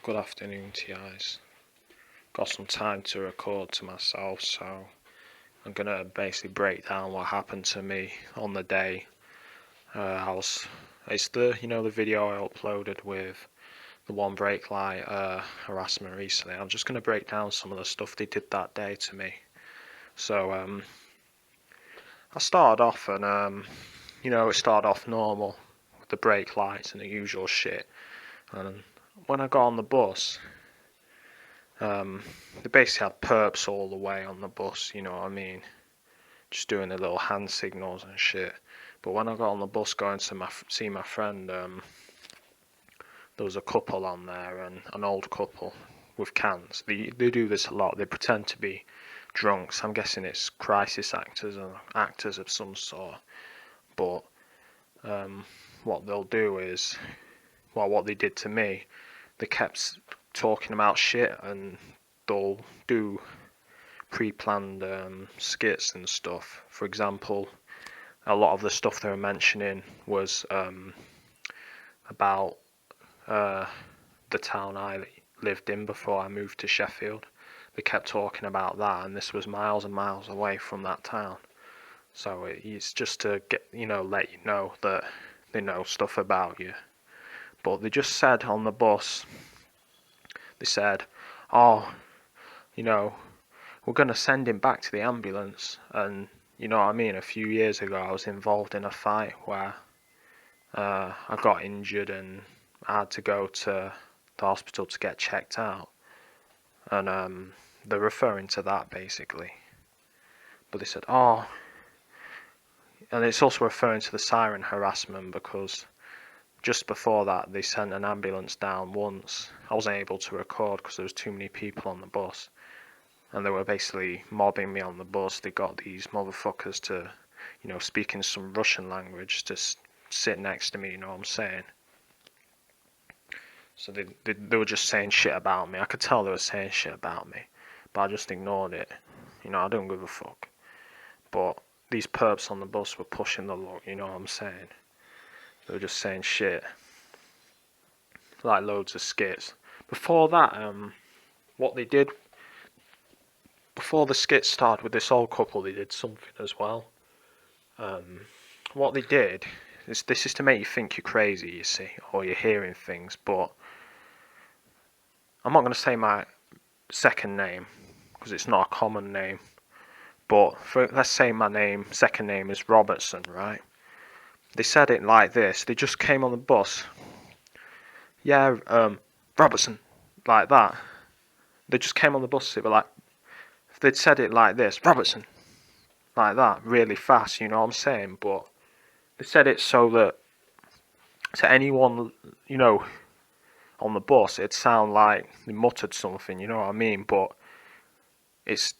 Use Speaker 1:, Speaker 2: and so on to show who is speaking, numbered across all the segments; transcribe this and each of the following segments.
Speaker 1: Good afternoon to you guys. Got some time to record to myself, so I'm gonna basically break down what happened to me on the day. It's the video I uploaded with the one brake light harassment recently. I'm just gonna break down some of the stuff they did that day to me. So I started off and it started off normal with the brake lights and the usual shit. And when I got on the bus, they basically had perps all the way on the bus, you know what I mean? Just doing the little hand signals and shit. But when I got on the bus going to see my friend, there was a couple on there, and an old couple with cans. They do this a lot. They pretend to be drunks. I'm guessing it's crisis actors or actors of some sort. But what they'll do is, well, what they did to me, they kept talking about shit, and they'll do pre-planned skits and stuff. For example, a lot of the stuff they were mentioning was about the town I lived in before I moved to Sheffield. They kept talking about that, and this was miles and miles away from that town. So it's just to let you know that they know stuff about you. But they just said on the bus, they said, "Oh, you know, we're going to send him back to the ambulance." And you know what I mean? A few years ago, I was involved in a fight where I got injured and I had to go to the hospital to get checked out. And they're referring to that basically. But they said, oh, and it's also referring to the siren harassment because just before that, they sent an ambulance down once. I wasn't able to record because there was too many people on the bus. And they were basically mobbing me on the bus. They got these motherfuckers to, speak in some Russian language to sit next to me, you know what I'm saying? So they were just saying shit about me. I could tell they were saying shit about me, but I just ignored it. I don't give a fuck. But these perps on the bus were pushing the luck, you know what I'm saying? They were just saying shit. Like loads of skits. Before that, what they did, before the skits started with this old couple, they did something as well. What they did, this is to make you think you're crazy, you see, or you're hearing things, but I'm not going to say my second name, because it's not a common name, but let's say my second name is Robertson, right? They said it like this, they just came on the bus, yeah, Robertson, like that. They just came on the bus, they were like, if they'd said it like this, Robertson, like that, really fast, you know what I'm saying, but they said it so that to anyone, on the bus, it'd sound like they muttered something, you know what I mean, but it's,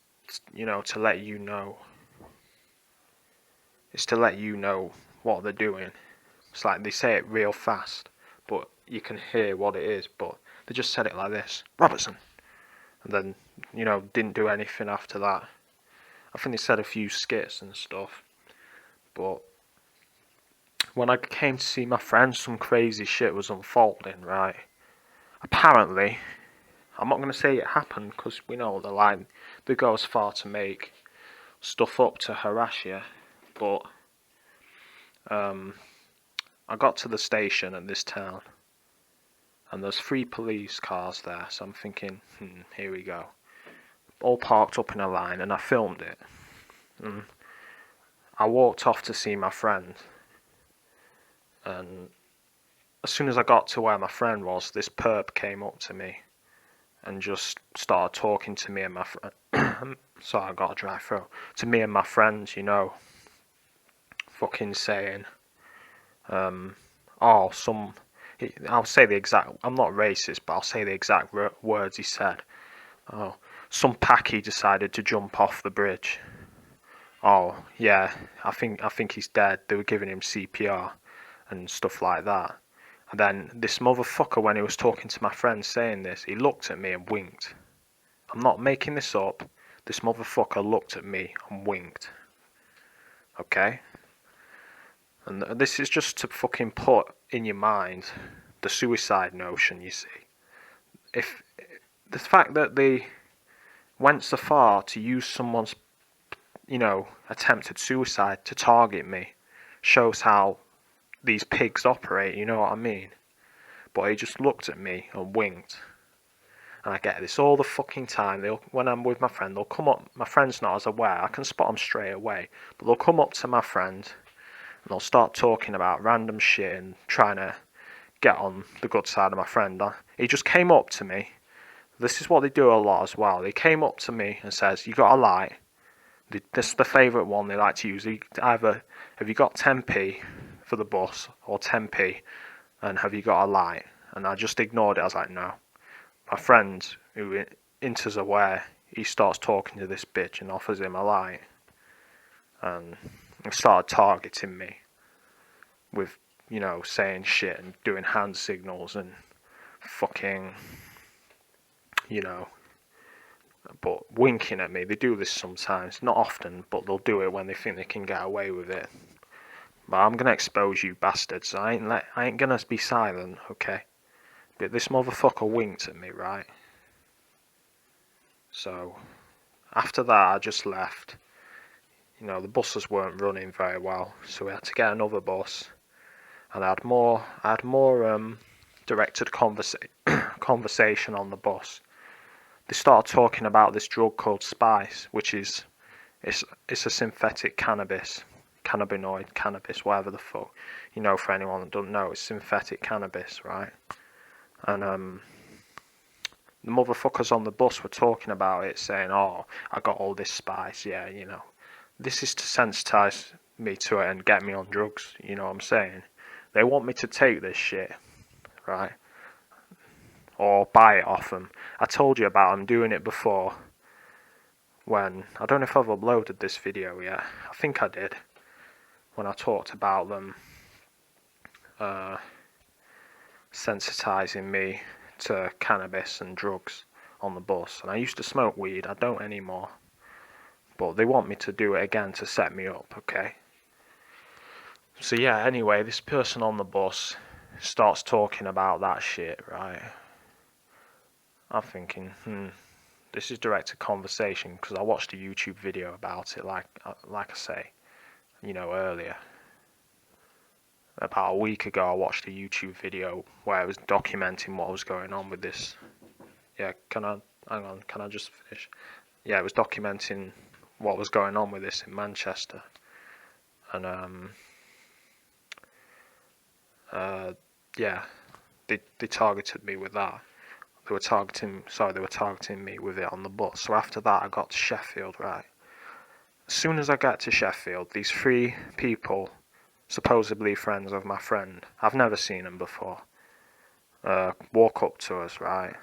Speaker 1: to let you know. It's to let you know what they're doing. It's like they say it real fast, but you can hear what it is, but they just said it like this, Robertson. And then, didn't do anything after that. I think they said a few skits and stuff, but when I came to see my friend, some crazy shit was unfolding, right? Apparently, I'm not going to say it happened because we know they go as far to make stuff up to harass you, but I got to the station in this town and there's 3 police cars there, so I'm thinking, here we go. All parked up in a line, and I filmed it. And I walked off to see my friend, and as soon as I got to where my friend was, this perp came up to me and just started talking to me and my friend. Sorry, I got a dry throat. To me and my friends, fucking saying, I'll say the exact, I'm not racist, but I'll say the exact words he said. Oh, some packy decided to jump off the bridge. Oh, yeah, I think he's dead. They were giving him CPR and stuff like that. And then this motherfucker, when he was talking to my friend saying this, he looked at me and winked. I'm not making this up. This motherfucker looked at me and winked. Okay? And this is just to fucking put in your mind the suicide notion, you see. if the fact that they went so far to use someone's, attempted suicide to target me shows how these pigs operate, you know what I mean? But he just looked at me and winked. And I get this all the fucking time. When I'm with my friend, they'll come up. My friend's not as aware. I can spot them straight away. But they'll come up to my friend and they'll start talking about random shit and trying to get on the good side of my friend. He just came up to me. This is what they do a lot as well. They came up to me and says, "You got a light?" This is the favourite one they like to use. Either, "Have you got 10p for the bus?" or 10p, and "Have you got a light?" And I just ignored it. I was like, no. My friend, who enters aware, he starts talking to this bitch and offers him a light. And he started targeting me with, saying shit and doing hand signals and fucking, but winking at me. They do this sometimes, not often, but they'll do it when they think they can get away with it. But I'm gonna expose you bastards. I ain't gonna be silent, okay? But this motherfucker winked at me, right? So after that, I just left. The buses weren't running very well, so we had to get another bus. And I had more directed conversation on the bus. They started talking about this drug called spice, which is it's a synthetic cannabinoid, cannabis, whatever the fuck. For anyone that doesn't know, it's synthetic cannabis, right? And the motherfuckers on the bus were talking about it, saying, "Oh, I got all this spice, yeah, This is to sensitize me to it and get me on drugs, you know what I'm saying? They want me to take this shit, right? Or buy it off them. I told you about them doing it before when, I don't know if I've uploaded this video yet. I think I did. When I talked about them sensitizing me to cannabis and drugs on the bus. And I used to smoke weed, I don't anymore. But they want me to do it again to set me up, okay? So yeah, anyway, this person on the bus starts talking about that shit, right? I'm thinking, this is directed conversation, because I watched a YouTube video about it, like I say, earlier. About a week ago, I watched a YouTube video where it was documenting what was going on with this. Yeah, hang on, can I just finish? Yeah, it was documenting what was going on with this in Manchester. And, yeah, they targeted me with that. They were targeting me with it on the bus. So after that, I got to Sheffield, right? As soon as I get to Sheffield, these three people, supposedly friends of my friend, I've never seen them before, walk up to us, right?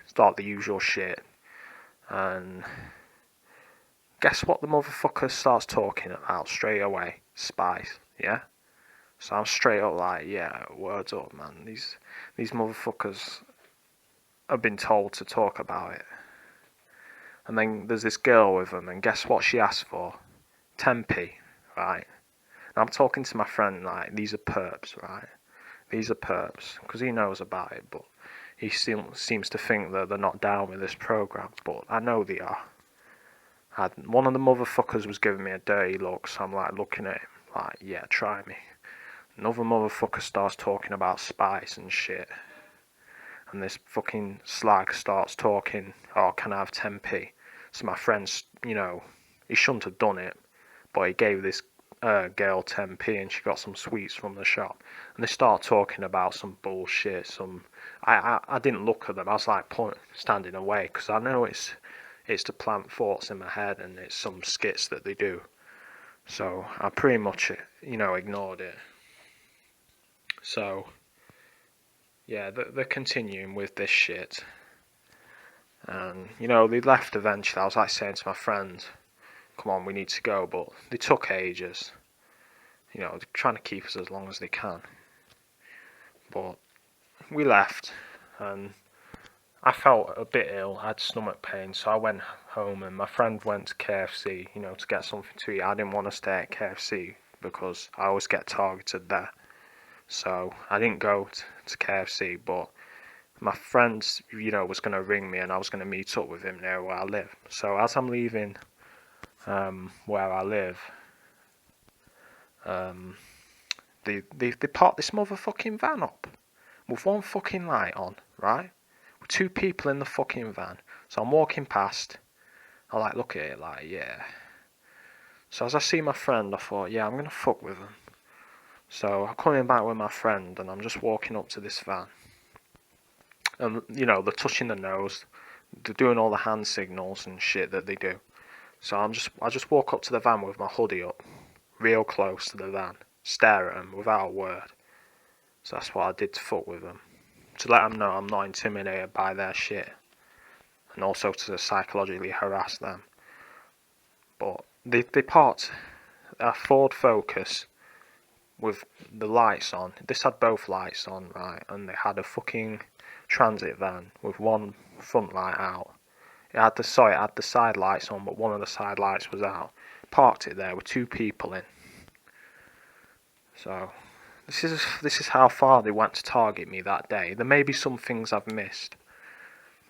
Speaker 1: Start the usual shit. And guess what the motherfucker starts talking about straight away? Spice, yeah? So I'm straight up like, yeah, words up, man. These motherfuckers have been told to talk about it. And then there's this girl with them, and guess what she asked for? 10p, right? And I'm talking to my friend like, these are perps, right? These are perps, because he knows about it, but he seems to think that they're not down with this program, but I know they are. One of the motherfuckers was giving me a dirty look, so I'm like looking at him like, yeah, try me. Another motherfucker starts talking about spice and shit. And this fucking slag starts talking, "Oh, can I have 10p? So my friend's, he shouldn't have done it, but he gave this girl 10p and she got some sweets from the shop. And they start talking about some bullshit, I didn't look at them, I was like standing away, because I know it's to plant thoughts in my head, and it's some skits that they do. So I pretty much, ignored it. So, yeah, they're continuing with this shit. And, they left eventually. I was like saying to my friend, "Come on, we need to go," but they took ages. They're trying to keep us as long as they can. But we left, and I felt a bit ill. I had stomach pain, so I went home, and my friend went to KFC, to get something to eat. I didn't want to stay at KFC because I always get targeted there. So I didn't go to KFC, but my friend, was going to ring me and I was going to meet up with him near where I live. So as I'm leaving where I live, they parked this motherfucking van up with one fucking light on, right? With two people in the fucking van. So I'm walking past. I look at it yeah. So as I see my friend, I thought, yeah, I'm going to fuck with him. So I'm coming back with my friend and I'm just walking up to this van. And, they're touching the nose. They're doing all the hand signals and shit that they do. So I just walk up to the van with my hoodie up, real close to the van, stare at them without a word. So that's what I did to fuck with them. To let them know I'm not intimidated by their shit. And also to psychologically harass them. But they parked a Ford Focus with the lights on. This had both lights on, right? And they had a fucking transit van with one front light out. It had the side lights on, but one of the side lights was out. Parked it there with two people in. So this is how far they went to target me that day. There may be some things I've missed,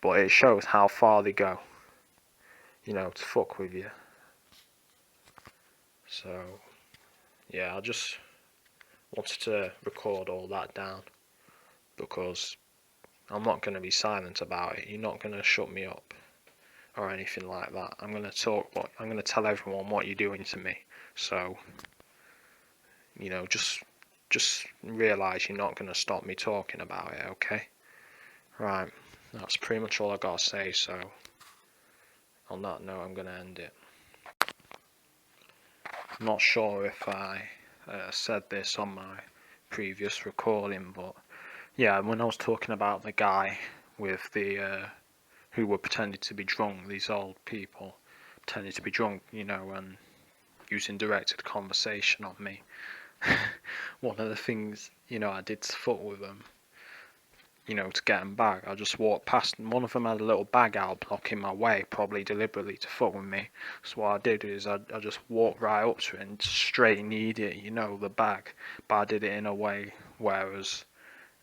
Speaker 1: but it shows how far they go. To fuck with you. So yeah, I just wanted to record all that down because I'm not going to be silent about it. You're not going to shut me up or anything like that. I'm going to talk. I'm going to tell everyone what you're doing to me. So, just realise you're not going to stop me talking about it. Okay? Right. That's pretty much all I got to say. So, on that note, I'm going to end it. I'm not sure if I said this on my previous recording, but yeah, when I was talking about the guy with the who were pretending to be drunk, these old people pretending to be drunk, and using directed conversation on me. One of the things, I did to fuck with them, to get them back, I just walked past and one of them had a little bag out blocking my way, probably deliberately to fuck with me. So what I did is I just walked right up to it and straight kneed it, the bag. But I did it in a way whereas,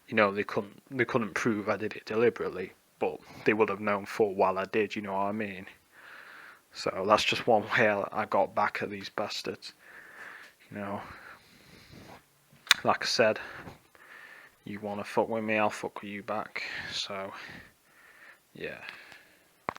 Speaker 1: they couldn't prove I did it deliberately, but they would have known full well I did, you know what I mean? So that's just one way I got back at these bastards. Like I said, you want to fuck with me, I'll fuck with you back. So, yeah.